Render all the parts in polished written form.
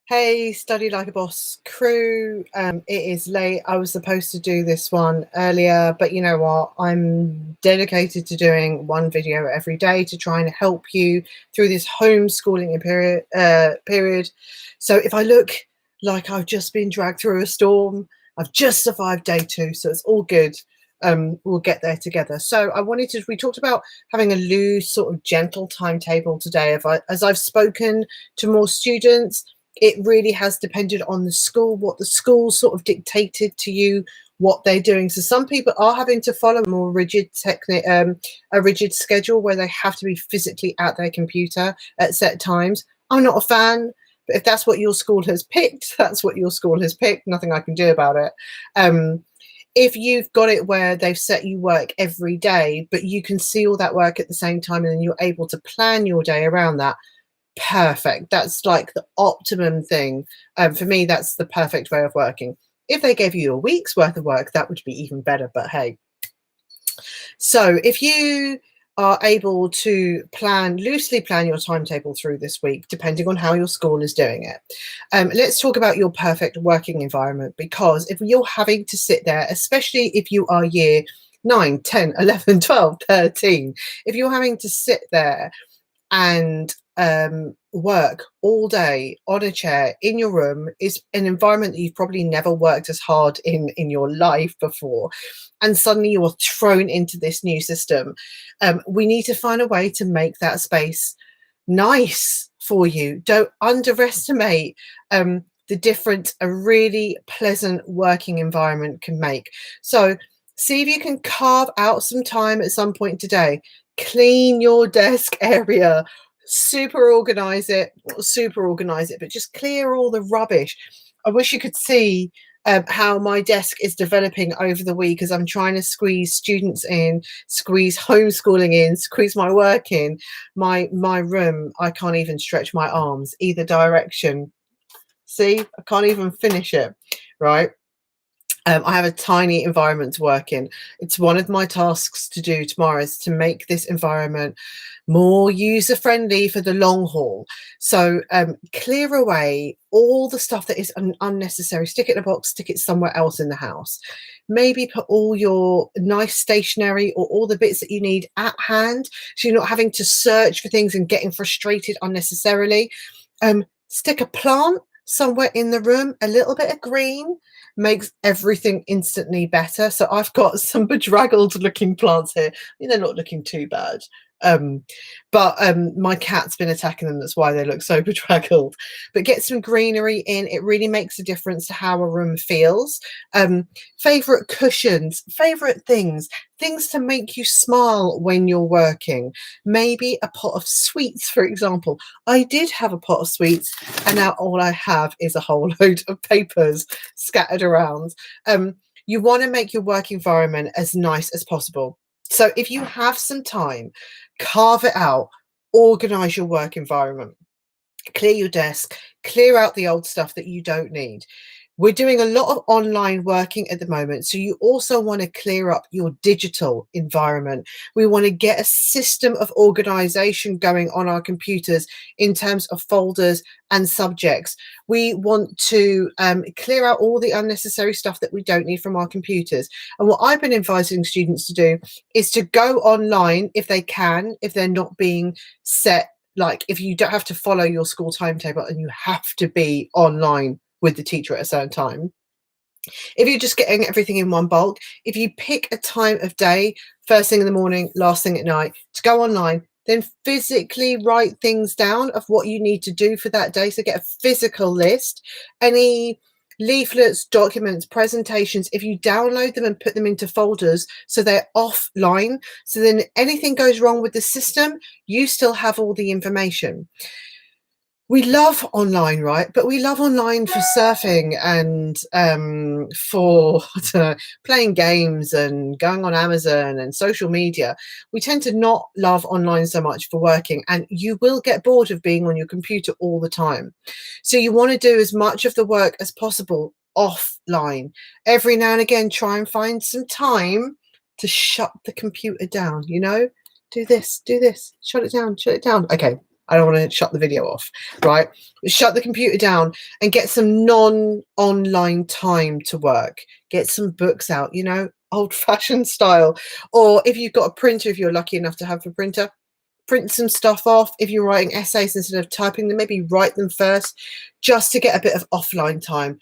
Hey, Study Like a Boss crew. It is late. I was supposed to do this one earlier, but you know what? I'm dedicated to doing one video every day to try and help you through this homeschooling period. So if I look like I've just been dragged through a storm, I've just survived day 2, so it's all good. We'll get there together. So we talked about having a loose, sort of gentle timetable today. As I've spoken to more students, it really has depended on the school, what the school sort of dictated to you, what they're doing. So some people are having to follow a more rigid a rigid schedule where they have to be physically at their computer at set times. I'm not a fan, but if that's what your school has picked, that's what your school has picked. Nothing I can do about it. If you've got it where they've set you work every day, but you can see all that work at the same time and then you're able to plan your day around that, perfect. That's like the optimum thing. For me, that's the perfect way of working. If they gave you a week's worth of work, that would be even better, but hey. So if you are able to loosely plan your timetable through this week, depending on how your school is doing it. Let's talk about your perfect working environment, because if you're having to sit there, especially if you are year 9, 10, 11, 12, 13, if you're having to sit there and work all day on a chair in your room, is an environment that you've probably never worked as hard in your life before, and suddenly you are thrown into this new system. We need to find a way to make that space nice for you. Don't underestimate the difference a really pleasant working environment can make. So see if you can carve out some time at some point today. Clean your desk area, super organize it, but just clear all the rubbish. I wish you could see how my desk is developing over the week as I'm trying to squeeze students in, squeeze homeschooling in, squeeze my work in. My room, I can't even stretch my arms either direction. See, I can't even finish it, right? I have a tiny environment to work in. It's one of my tasks to do tomorrow, is to make this environment more user-friendly for the long haul. So clear away all the stuff that is unnecessary. Stick it in a box, stick it somewhere else in the house. Maybe put all your nice stationery or all the bits that you need at hand, so you're not having to search for things and getting frustrated unnecessarily. Stick a plant somewhere in the room. A little bit of green makes everything instantly better. So I've got some bedraggled looking plants here. I mean, they're not looking too bad. But my cat's been attacking them. That's why they look so bedraggled. But get some greenery in. It really makes a difference to how a room feels. Favorite cushions, favorite things to make you smile when you're working. Maybe a pot of sweets, for example. I did have a pot of sweets, and now all I have is a whole load of papers scattered around. You want to make your work environment as nice as possible. So if you have some time, carve it out, organize your work environment, clear your desk, clear out the old stuff that you don't need. We're doing a lot of online working at the moment, so you also want to clear up your digital environment. We want to get a system of organization going on our computers in terms of folders and subjects. We want to clear out all the unnecessary stuff that we don't need from our computers. And what I've been advising students to do is to go online if they can, if they're not being set, like if you don't have to follow your school timetable and you have to be online with the teacher at a certain time. If you're just getting everything in one bulk, if you pick a time of day, first thing in the morning, last thing at night, to go online, then physically write things down of what you need to do for that day. So get a physical list. Any leaflets, documents, presentations, if you download them and put them into folders so they're offline, so then anything goes wrong with the system, you still have all the information. We love online, right? But we love online for surfing and for playing games and going on Amazon and social media. We tend to not love online so much for working, and you will get bored of being on your computer all the time. So you want to do as much of the work as possible offline. Every now and again, try and find some time to shut the computer down, you know? Do this, shut it down. Okay. I don't want to shut the video off, right? Shut the computer down and get some non-online time to work. Get some books out, you know, old-fashioned style. Or if you've got a printer, if you're lucky enough to have a printer, print some stuff off. If you're writing essays, instead of typing them, maybe write them first, just to get a bit of offline time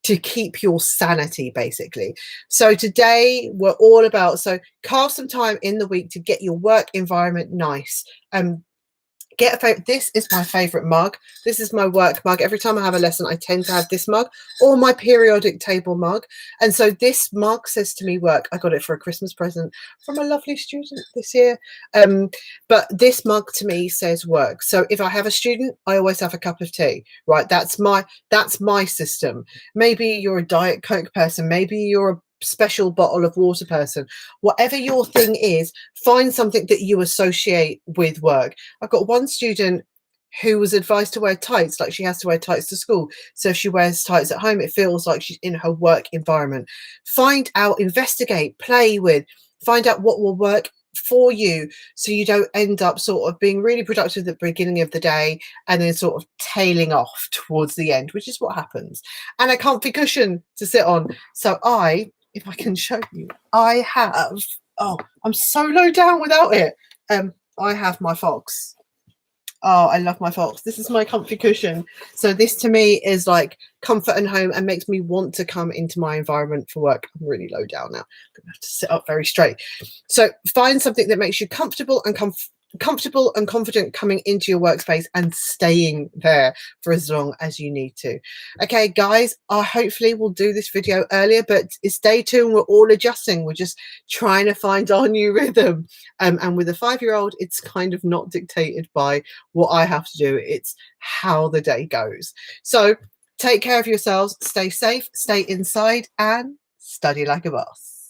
to keep your sanity, basically. So today we're all about, so carve some time in the week to get your work environment nice. Get a favorite. This is my favorite mug. This is my work mug. Every time I have a lesson, I tend to have this mug or my periodic table mug. And so this mug says to me work. I got it for a Christmas present from a lovely student this year. But this mug to me says work. So if I have a student, I always have a cup of tea, right? That's my system. Maybe you're a Diet Coke person. Maybe you're a special bottle of water person. Whatever your thing is, find something that you associate with work. I've got one student who was advised to wear tights, like she has to wear tights to school. So if she wears tights at home, it feels like she's in her work environment. Find out, investigate, play with, find out what will work for you, so you don't end up sort of being really productive at the beginning of the day and then sort of tailing off towards the end, which is what happens. And a comfy cushion to sit on. So if I can show you, I have, oh, I'm so low down without it. I have my Fox. Oh, I love my Fox. This is my comfy cushion. So this to me is like comfort and home and makes me want to come into my environment for work. I'm really low down now. I'm going to have to sit up very straight. So find something that makes you comfortable and confident coming into your workspace and staying there for as long as you need to. Okay, guys, I hopefully will do this video earlier, but stay tuned. We're all adjusting. We're just trying to find our new rhythm. And with a 5-year-old, it's kind of not dictated by what I have to do. It's how the day goes. So take care of yourselves, stay safe, stay inside, and study like a boss.